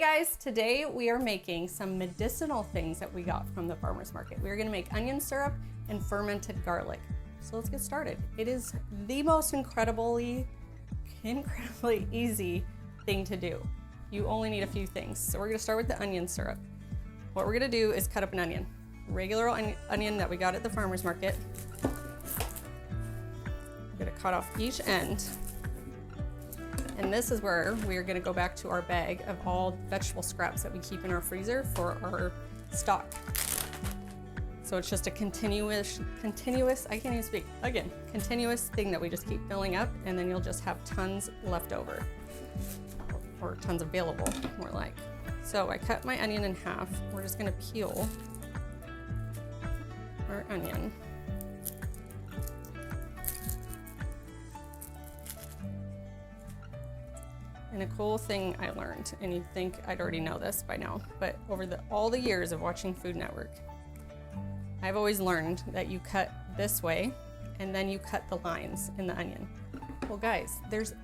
guys, today we are making some medicinal things that we got from the farmer's market. We're gonna make onion syrup and fermented garlic. So let's get started. It is the most incredibly easy thing to do. You only need a few things. So we're gonna start with the onion syrup. What we're gonna do is cut up an onion. Regular onion that we got at the farmer's market. We're gonna cut off each end. And this is where we're gonna go back to our bag of all vegetable scraps that we keep in our freezer for our stock. So it's just a continuous, I can't even speak, again, continuous thing that we just keep filling up, and then you'll just have tons left over, or tons available, more like. So I cut my onion in half. We're just gonna peel our onion. And a cool thing I learned, and you'd think I'd already know this by now, but over all the years of watching Food Network, I've always learned that you cut this way, and then you cut the lines in the onion. Well guys, there's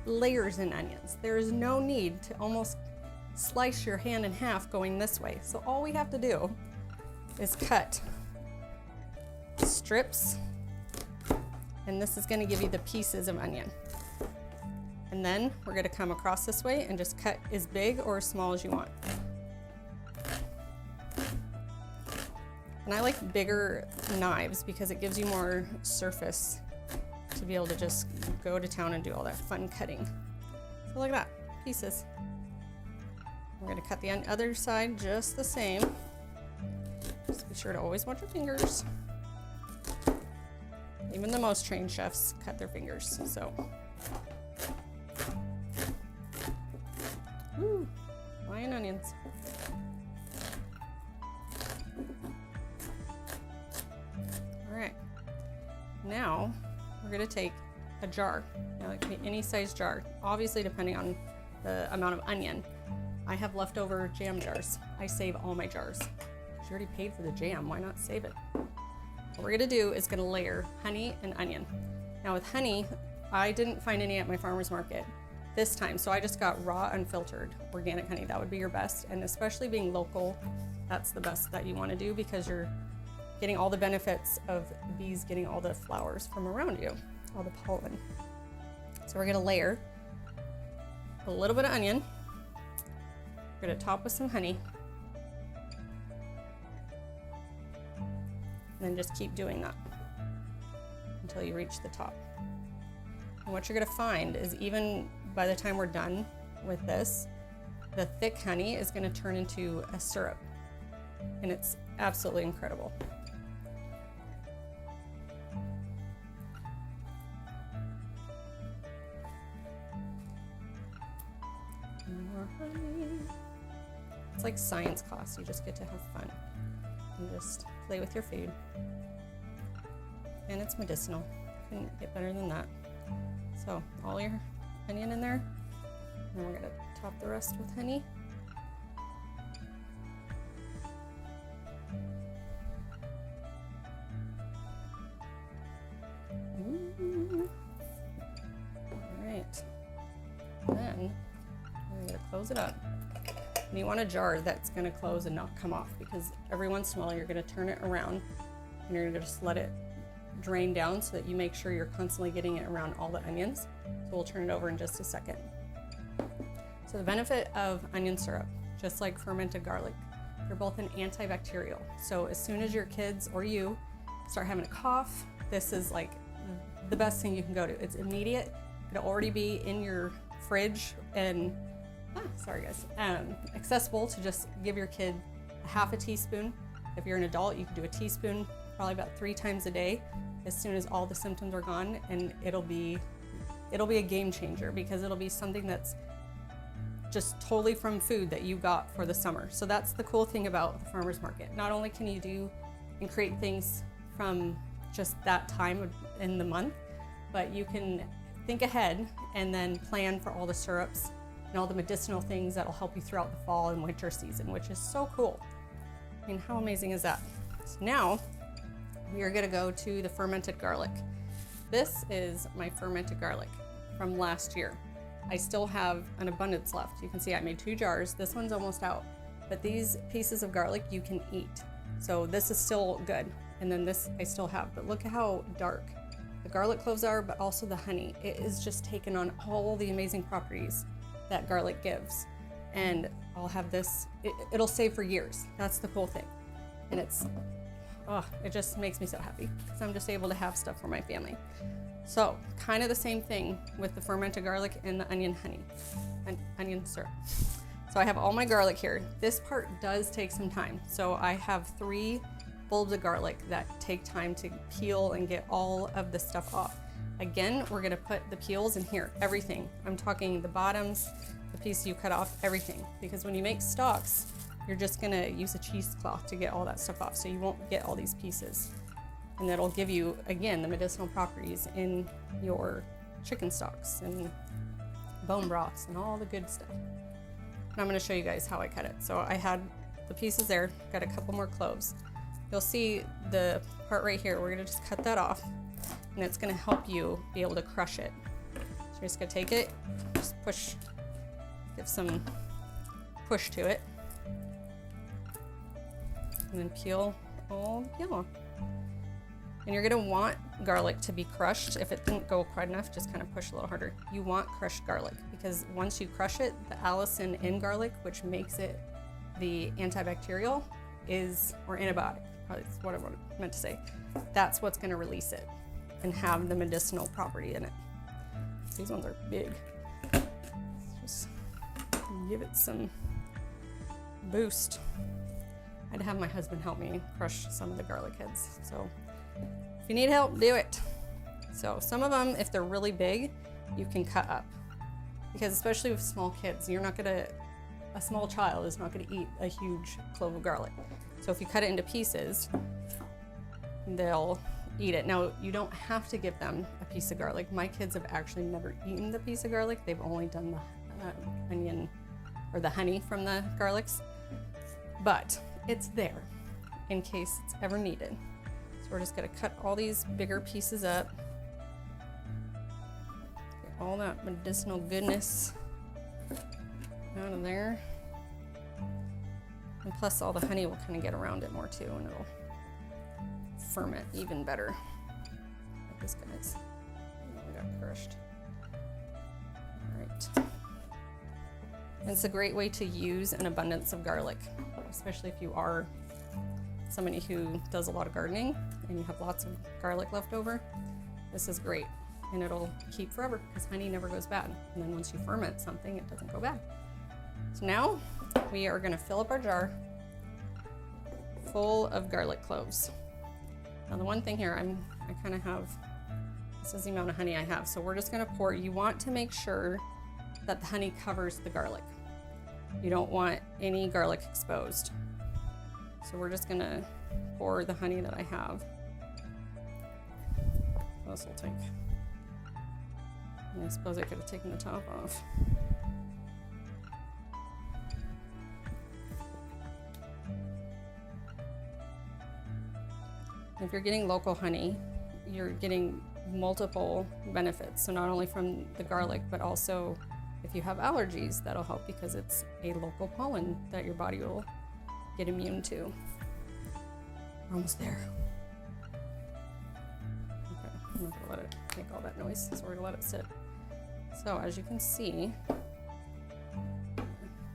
layers in onions. There is no need to almost slice your hand in half going this way. So all we have to do is cut strips, and this is gonna give you the pieces of onion. And then we're gonna come across this way and just cut as big or as small as you want. And I like bigger knives because it gives you more surface to be able to just go to town and do all that fun cutting. So look at that, pieces. We're gonna cut the other side just the same. Just be sure to always watch your fingers. Even the most trained chefs cut their fingers, so. Woo, flying onions. All right, now we're gonna take a jar. Now it can be any size jar, obviously depending on the amount of onion. I have leftover jam jars. I save all my jars. She already paid for the jam, why not save it? What we're gonna do is gonna layer honey and onion. Now with honey, I didn't find any at my farmer's market this time, so I just got raw, unfiltered, organic honey. That would be your best, and especially being local, that's the best that you want to do because you're getting all the benefits of bees getting all the flowers from around you, all the pollen. So we're gonna layer a little bit of onion. We're gonna top with some honey, and then just keep doing that until you reach the top. And what you're gonna find is even by the time we're done with this, the thick honey is gonna turn into a syrup, and it's absolutely incredible. More honey. It's like science class, you just get to have fun and just play with your food. And it's medicinal, couldn't get better than that. So all your onion in there, and we're gonna top the rest with honey. Ooh. All right, then we're gonna close it up. And you want a jar that's gonna close and not come off, because every once in a while you're gonna turn it around and you're gonna just let it drain down so that you make sure you're constantly getting it around all the onions. So we'll turn it over in just a second. So the benefit of onion syrup, just like fermented garlic, they're both an antibacterial. So as soon as your kids or you start having a cough, this is like the best thing you can go to. It's immediate. It'll already be in your fridge and, sorry guys, accessible to just give your kid a half a teaspoon. If you're an adult, you can do a teaspoon probably about 3 times a day as soon as all the symptoms are gone, and it'll be a game changer because it'll be something that's just totally from food that you got for the summer. So that's the cool thing about the farmer's market. Not only can you do and create things from just that time in the month, but you can think ahead and then plan for all the syrups and all the medicinal things that'll help you throughout the fall and winter season, which is so cool. I mean, how amazing is that? So now we are gonna go to the fermented garlic. This is my fermented garlic from last year. I still have an abundance left. You can see I made 2 jars. This one's almost out, but these pieces of garlic you can eat. So this is still good. And then this I still have, but look at how dark the garlic cloves are, but also the honey. It is just taken on all the amazing properties that garlic gives. And I'll have this, it'll save for years. That's the cool thing. And it's, oh, it just makes me so happy because I'm just able to have stuff for my family. So kind of the same thing with the fermented garlic and the onion honey, onion syrup. So I have all my garlic here. This part does take some time. So I have 3 bulbs of garlic that take time to peel and get all of the stuff off. Again, we're gonna put the peels in here, everything. I'm talking the bottoms, the piece you cut off, everything. Because when you make stocks, you're just gonna use a cheesecloth to get all that stuff off, so you won't get all these pieces. And that'll give you, again, the medicinal properties in your chicken stocks and bone broths and all the good stuff. And I'm gonna show you guys how I cut it. So I had the pieces there, got a couple more cloves. You'll see the part right here, we're gonna just cut that off, and it's gonna help you be able to crush it. So you're just gonna take it, just push, give some push to it, and then peel all the peel off. And you're gonna want garlic to be crushed. If it didn't go quite enough, just kind of push a little harder. You want crushed garlic because once you crush it, the allicin in garlic, which makes it the antibacterial, or antibiotic, probably is what I meant to say. That's what's gonna release it and have the medicinal property in it. These ones are big. Just give it some boost. I'd have my husband help me crush some of the garlic heads. So if you need help, do it. So some of them, if they're really big, you can cut up. Because especially with small kids, a small child is not gonna eat a huge clove of garlic. So if you cut it into pieces, they'll eat it. Now, you don't have to give them a piece of garlic. My kids have actually never eaten the piece of garlic. They've only done the onion or the honey from the garlics. But it's there in case it's ever needed. So we're just gonna cut all these bigger pieces up. Get all that medicinal goodness out of there. And plus all the honey will kind of get around it more too, and it'll ferment even better. Like this guy's got crushed. All right. And it's a great way to use an abundance of garlic, especially if you are somebody who does a lot of gardening and you have lots of garlic left over. This is great, and it'll keep forever because honey never goes bad. And then once you ferment something, it doesn't go bad. So now we are gonna fill up our jar full of garlic cloves. Now the one thing here, I kind of have, this is the amount of honey I have. So we're just gonna pour. You want to make sure that the honey covers the garlic. You don't want any garlic exposed. So we're just gonna pour the honey that I have. This will take, and I suppose I could have taken the top off. If you're getting local honey, you're getting multiple benefits. So not only from the garlic, but also if you have allergies, that'll help because it's a local pollen that your body will get immune to. We're almost there. Okay, I'm not gonna let it make all that noise, so we're gonna let it sit. So as you can see,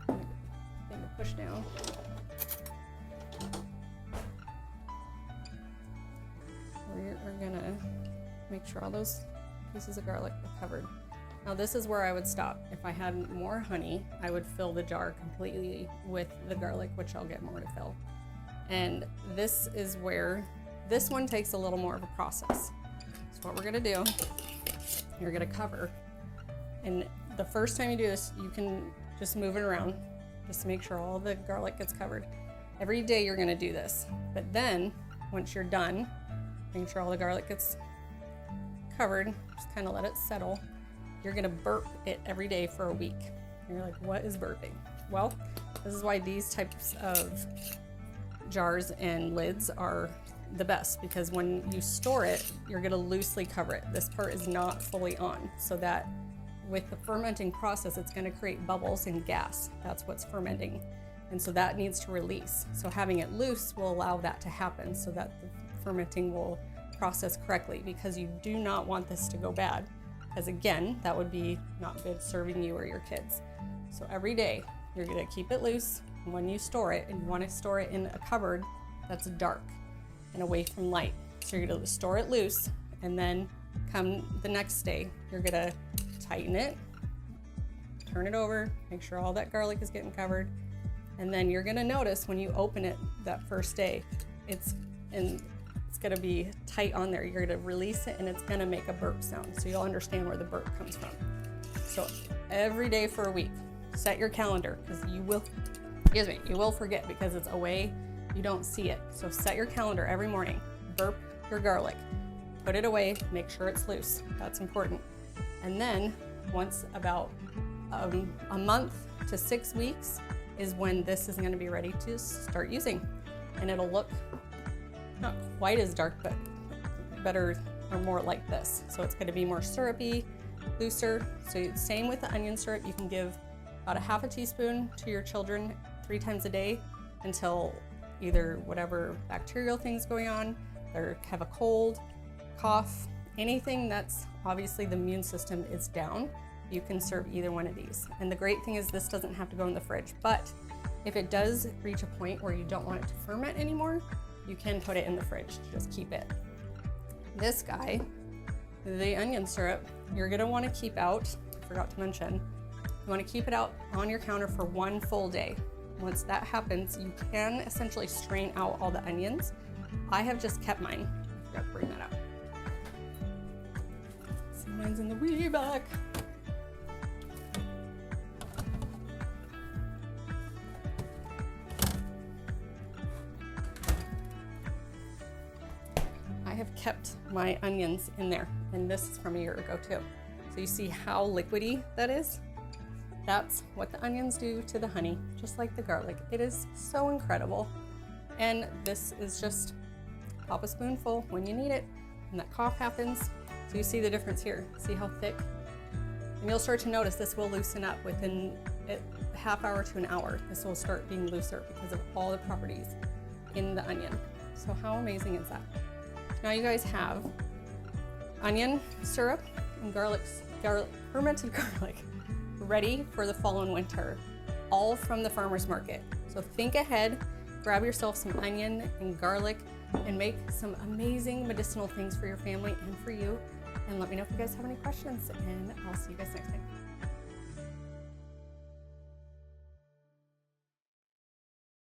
I'm gonna push down. We're gonna make sure all those pieces of garlic are covered. Now this is where I would stop. If I had more honey, I would fill the jar completely with the garlic, which I'll get more to fill. And this is where, this one takes a little more of a process. So what we're gonna do, you're gonna cover. And the first time you do this, you can just move it around, just to make sure all the garlic gets covered. Every day you're gonna do this. But then, once you're done, making sure all the garlic gets covered, just kind of let it settle. You're gonna burp it every day for a week. And you're like, what is burping? Well, this is why these types of jars and lids are the best, because when you store it, you're gonna loosely cover it. This part is not fully on, so that with the fermenting process, it's going to create bubbles and gas. That's what's fermenting. And so that needs to release. So having it loose will allow that to happen so that the fermenting will process correctly, because you do not want this to go bad. Because again, that would be not good serving you or your kids. So every day you're going to keep it loose. And when you store it, and you want to store it in a cupboard that's dark and away from light. So you're going to store it loose, and then come the next day, you're going to tighten it, turn it over, make sure all that garlic is getting covered. And then you're going to notice when you open it that first day, it's going to be tight on there. You're going to release it and it's going to make a burp sound. So you'll understand where the burp comes from. So every day for a week, set your calendar, because you will forget because it's away. You don't see it. So set your calendar every morning, burp your garlic, put it away, make sure it's loose. That's important. And then once about a month to 6 weeks is when this is going to be ready to start using. And it'll look not quite as dark, but better or more like this. So it's going to be more syrupy, looser. So same with the onion syrup. You can give about a half a teaspoon to your children 3 times a day until either whatever bacterial thing's going on, they have a cold, cough, anything that's obviously the immune system is down, you can serve either one of these. And the great thing is this doesn't have to go in the fridge, but if it does reach a point where you don't want it to ferment anymore, you can put it in the fridge to just keep it. This guy, the onion syrup, you're gonna wanna keep out, I forgot to mention, you wanna keep it out on your counter for 1 full day. Once that happens, you can essentially strain out all the onions. I have just kept mine. I forgot to bring that up. See, mine's in the wee back. I have kept my onions in there, and this is from a year ago too. So you see how liquidy that is? That's what the onions do to the honey, just like the garlic. It is so incredible. And this is just pop a spoonful when you need it, and that cough happens. So you see the difference here. See how thick? And you'll start to notice this will loosen up within a half hour to an hour. This will start being looser because of all the properties in the onion. So how amazing is that? Now you guys have onion syrup and fermented garlic ready for the fall and winter, all from the farmer's market. So think ahead, grab yourself some onion and garlic and make some amazing medicinal things for your family and for you. And let me know if you guys have any questions, and I'll see you guys next time.